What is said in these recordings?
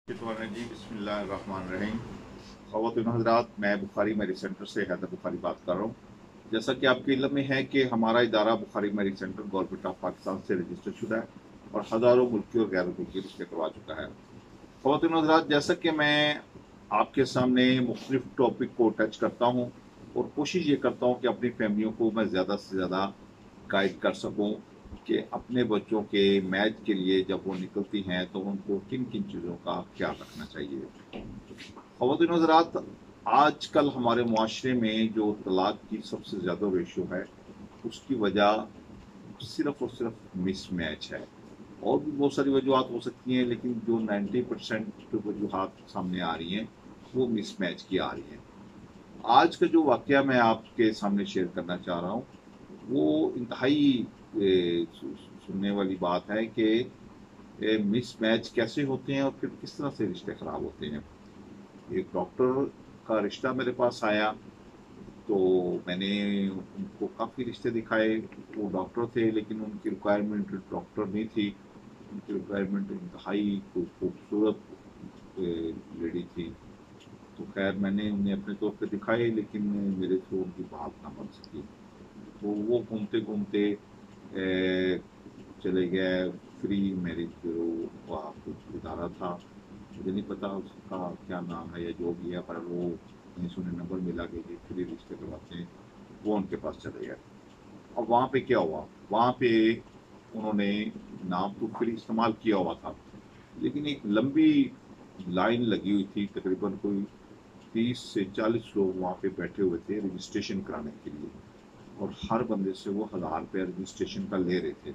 जी बिस्मिल्लाहिर्रहमानिर्रहीम। ख़वातीन हज़रात, मैं बुखारी मेरी सेंटर से हैदर बुखारी बात कर रहा हूँ। जैसा कि आपके इल्म में है कि हमारा इदारा बुखारी मेरी सेंटर गवर्नमेंट ऑफ पाकिस्तान से रजिस्टर शुदा है और हज़ारों मुल्की और गैर मुल्की रिश्ते करवा चुका है। ख़वातीन हज़रात, जैसा कि मैं आपके सामने मुख्तलिफ टॉपिक को टच करता हूँ और कोशिश ये करता हूँ कि अपनी फैमिलियों को मैं ज़्यादा से ज़्यादा गाइड कर सकूँ कि अपने बच्चों के मैच के लिए जब वो निकलती हैं तो उनको किन किन चीज़ों का ख्याल रखना चाहिए। ख़वातीन हज़रात, आजकल हमारे मुआशरे में जो तलाक की सबसे ज़्यादा रेशो है उसकी वजह सिर्फ और सिर्फ मिस मैच है। और भी बहुत सारी वजूहत हो सकती हैं, लेकिन जो 90% वजूहत सामने आ रही हैं वो मिस मैच की आ रही हैं। आज का जो वाक़या मैं आपके सामने शेयर करना चाह रहा हूँ वो इंतहाई सुनने वाली बात है कि मिस मैच कैसे होते हैं और फिर किस तरह से रिश्ते ख़राब होते हैं। एक डॉक्टर का रिश्ता मेरे पास आया तो मैंने उनको काफ़ी रिश्ते दिखाए। वो डॉक्टर थे लेकिन उनकी रिक्वायरमेंट डॉक्टर नहीं थी। उनकी रिक्वायरमेंट इंतहाई खूबसूरत लेडी थी। तो खैर मैंने उन्हें अपने तौर पे दिखाए, लेकिन मेरे थ्रू उनकी बात ना बन सकी। तो वो घूमते घूमते चले गए फ्री मैरिज ब्यूरो का कुछ इदारा था। मुझे नहीं पता उसका क्या नाम है या जो भी है, पर वो कहीं से उन्हें नंबर मिला कि जी फ्री रिश्ते करवाते हैं। वो उनके पास चले गए। अब वहाँ पे क्या हुआ, वहाँ पे उन्होंने नाम तो फ्री इस्तेमाल किया हुआ था, लेकिन एक लंबी लाइन लगी हुई थी। तकरीबन कोई 30 से 40 लोग वहाँ पे बैठे हुए थे रजिस्ट्रेशन कराने के लिए, और हर बंदे से वो 1,000 रुपये रजिस्ट्रेशन का ले रहे थे।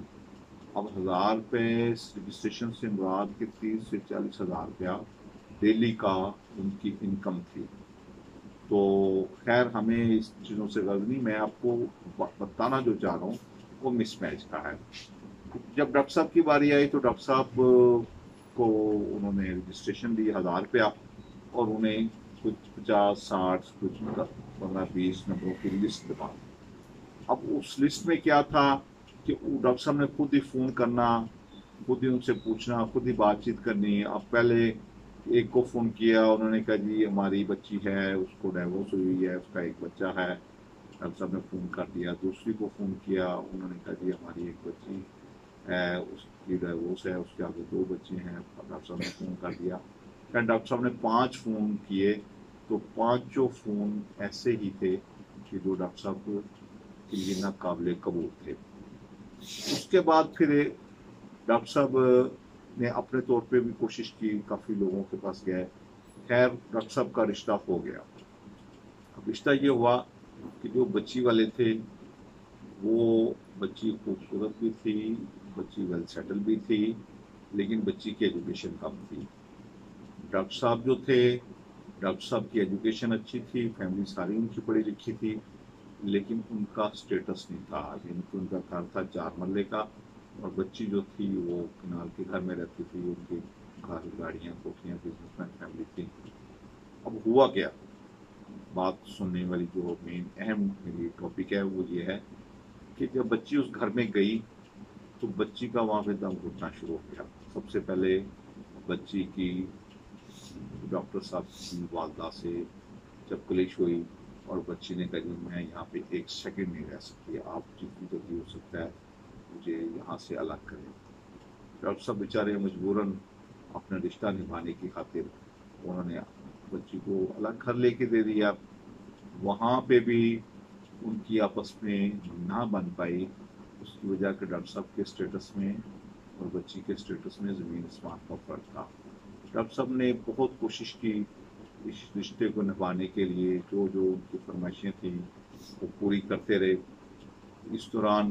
अब 1,000 रुपये रजिस्ट्रेशन से मुराद के 30 से 40 हज़ार रुपया डेली का उनकी इनकम थी। तो खैर हमें इस चीज़ों से गर्ज नहीं, मैं आपको बताना जो चाह रहा हूँ वो मिसमैच का है। जब डॉक्टर साहब की बारी आई तो डॉक्टर साहब को उन्होंने रजिस्ट्रेशन दी 1,000 रुपया, और उन्हें कुछ 50 60 कुछ 15 20 नंबरों की लिस्ट दबा। अब उस लिस्ट में क्या था कि वो डॉक्टर साहब ने खुद ही फ़ोन करना, खुद ही उनसे पूछना, खुद ही बातचीत करनी। अब पहले एक को फ़ोन किया, उन्होंने कहा जी हमारी बच्ची है, उसको डाइवोर्स हुई है, उसका एक बच्चा है। डॉक्टर साहब ने फ़ोन कर दिया। दूसरी को फ़ोन किया, उन्होंने कहा जी हमारी एक बच्ची है, उसकी डाइवोर्स है, उसके आगे 2 बच्चे हैं। डॉक्टर साहब ने फ़ोन कर दिया। फिर डॉक्टर साहब ने 5 फ़ोन किए, तो पांचों फ़ोन ऐसे ही थे कि जो डॉक्टर साहब के लिए नाकाबिले कबूल थे। उसके बाद फिर डॉक्टर साहब ने अपने तौर पे भी कोशिश की, काफ़ी लोगों के पास गए। खैर डॉक्टर साहब का रिश्ता हो गया। अब रिश्ता ये हुआ कि जो बच्ची वाले थे वो बच्ची खूबसूरत भी थी, बच्ची वेल सेटल भी थी, लेकिन बच्ची की एजुकेशन कम थी। डॉक्टर साहब जो थे, डॉक्टर साहब की एजुकेशन अच्छी थी, फैमिली सारी उनकी पढ़ी लिखी थी, लेकिन उनका स्टेटस नहीं था। यानी कि उनका घर था 4 मरले का, और बच्ची जो थी वो कनाल के घर में रहती थी। उनके घर गाड़ियाँ कोठियाँ, बिजनेसमैन फैमिली थी। अब हुआ क्या, बात सुनने वाली जो मेन अहम मेरी टॉपिक है वो ये है कि जब बच्ची उस घर में गई तो बच्ची का वहाँ पे दम घुटना शुरू हो गया। सबसे पहले बच्ची की डॉक्टर साहब की वालदा से जब कलिश हुई, और बच्ची ने कहा कि मैं यहाँ पे 1 सेकंड नहीं रह सकती, आप जितनी जल्दी हो सकता है मुझे यहाँ से अलग करें। डॉक्टर साहब बेचारे मजबूरन अपना रिश्ता निभाने की खातिर उन्होंने बच्ची को अलग घर लेके दे दिया। वहाँ पे भी उनकी आपस में ना बन पाई। उसकी वजह के डॉक्टर साहब के स्टेटस में और बच्ची के स्टेटस में ज़मीन आसमान का फ़र्क था। डॉक्टर साहब ने बहुत कोशिश की इस रिश्ते को निभाने के लिए, जो जो उनकी फरमाइशें थी वो पूरी करते रहे। इस दौरान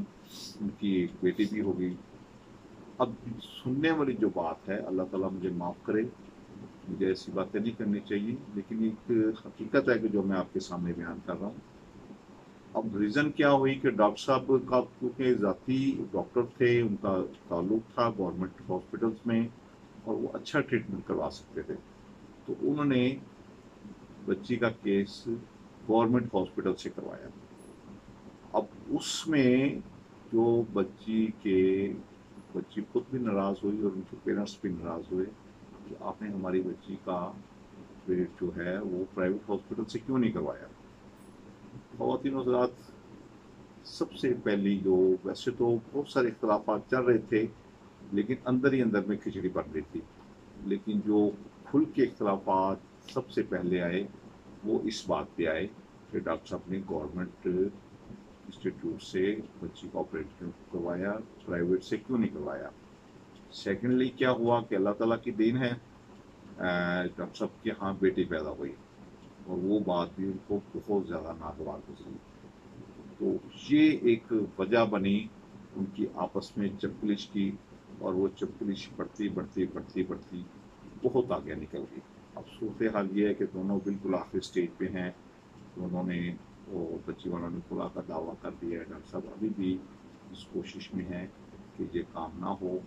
उनकी एक बेटी भी हो गई। अब सुनने वाली जो बात है, अल्लाह ताला मुझे माफ़ करे, मुझे ऐसी बातें नहीं करनी चाहिए, लेकिन एक हकीकत है कि जो मैं आपके सामने बयान कर रहा हूँ। अब रीज़न क्या हुई कि डॉक्टर साहब का क्योंकि ज़ाती डॉक्टर थे, उनका ताल्लुक था गवर्नमेंट हॉस्पिटल्स में और वो अच्छा ट्रीटमेंट करवा सकते थे। तो उन्होंने बच्ची का केस गवर्नमेंट हॉस्पिटल से करवाया। अब उसमें जो बच्ची खुद भी नाराज़ हुई और उनके पेरेंट्स भी नाराज़ हुए कि आपने हमारी बच्ची का पेट जो है वो प्राइवेट हॉस्पिटल से क्यों नहीं करवाया। ख़वातीन और हज़रात, सबसे पहली जो, वैसे तो बहुत सारे इख्तलाफात चल रहे थे लेकिन अंदर ही अंदर में खिचड़ी बन रही थी, लेकिन जो खुल के इख्तलाफात सबसे पहले आए वो इस बात पे आए कि डॉक्टर साहब ने गवर्नमेंट इंस्टीट्यूट से बच्ची का ऑपरेशन करवाया, प्राइवेट से क्यों नहीं करवाया। सेकेंडली क्या हुआ कि अल्लाह ताला की देन है, डॉक्टर साहब के यहाँ बेटी पैदा हुई और वो बात भी उनको बहुत ज़्यादा नागवार गुजरी। तो ये एक वजह बनी उनकी आपस में चपकलिश की, और वो चपकलिश बढ़ती बढ़ती बढ़ती बढ़ती बहुत आगे निकल गई। अब सूरत हाल ये है कि दोनों बिल्कुल आखिरी स्टेज पे हैं। दोनों ने, वो बच्ची वालों ने खुला का दावा कर दिया है। डॉक्टर साहब अभी भी इस कोशिश में हैं कि ये काम ना हो,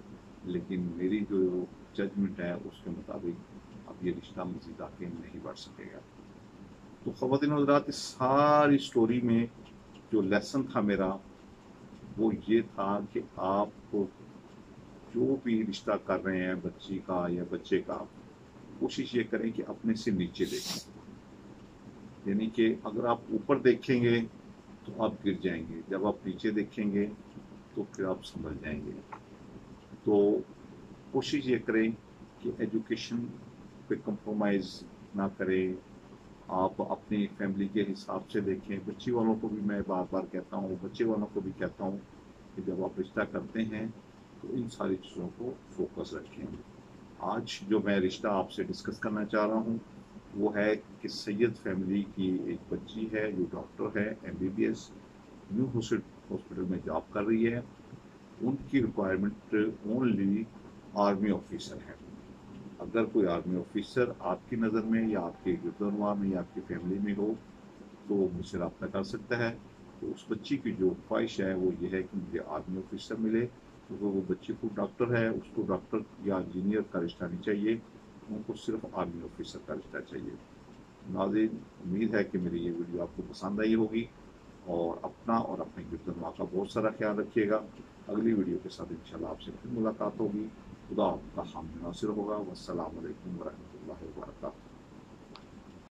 लेकिन मेरी जो जजमेंट है उसके मुताबिक अब ये रिश्ता मज़ीद आगे नहीं बढ़ सकेगा। तो ख़वातीन और हज़रात, इस सारी स्टोरी में जो लेसन था मेरा वो ये था कि आप जो भी रिश्ता कर रहे हैं बच्ची का या बच्चे का, कोशिश ये करें कि अपने से नीचे देखें। यानी कि अगर आप ऊपर देखेंगे तो आप गिर जाएंगे, जब आप नीचे देखेंगे तो फिर आप संभल जाएंगे। तो कोशिश ये करें कि एजुकेशन पे कंप्रोमाइज़ ना करें, आप अपनी फैमिली के हिसाब से देखें। बच्ची वालों को भी मैं बार बार कहता हूँ, बच्चे वालों को भी कहता हूँ कि जब आप रिश्ता करते हैं तो इन सारी चीज़ों को फोकस रखें। आज जो मैं रिश्ता आपसे डिस्कस करना चाह रहा हूँ वो है कि सैयद फैमिली की एक बच्ची है जो डॉक्टर है, MBBS, न्यू हॉस्पिटल में जॉब कर रही है। उनकी रिक्वायरमेंट ओनली आर्मी ऑफिसर है। अगर कोई आर्मी ऑफिसर आपकी नज़र में या आपके गिरदोनवा में या आपकी फैमिली में हो तो मुझसे रब्ता कर सकता है। तो उस बच्ची की जो ख्वाहिश है वो ये है कि मुझे आर्मी ऑफिसर मिले, क्योंकि वो बच्ची को डॉक्टर है, उसको डॉक्टर या इंजीनियर का रिश्ता नहीं चाहिए, उनको सिर्फ आर्मी ऑफिसर का रिश्ता चाहिए। नाज़रीन, उम्मीद है कि मेरी ये वीडियो आपको पसंद आई होगी, और अपना और अपने गिरदोनवा का बहुत सारा ख्याल रखिएगा। अगली वीडियो के साथ इंशाल्लाह आपसे फिर मुलाकात होगी। खुदा आपका हामिल नासिर होगा। वस्सलामु अलैकुम वरहमतुल्लाहि वबरकातुहू।